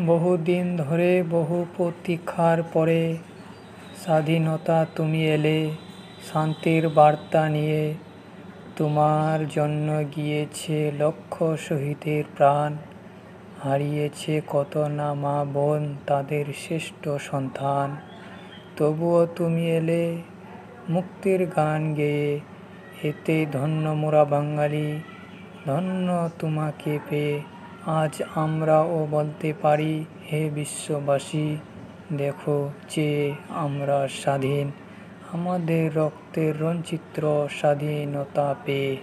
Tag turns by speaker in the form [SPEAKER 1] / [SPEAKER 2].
[SPEAKER 1] বহুদিন ধরে বহু প্রতীক্ষার পরে স্বাধীনতা তুমি এলে শান্তির বার্তা নিয়ে। তোমার জন্য গিয়েছে লক্ষ শহীদের প্রাণ, হারিয়েছে কত না মা বোন তাদের শ্রেষ্ঠ সন্তান। তবুও তুমি এলে মুক্তির গান গেয়ে, এতে ধন্য মোরা বাঙালি, ধন্য তোমাকে পেয়ে। আজ আমরাও বলতে পারি, হে বিশ্ববাসী, দেখো চেয়ে আমরা স্বাধীন, আমাদের রক্তের রঞ্জিত স্বাধীনতা পেয়ে।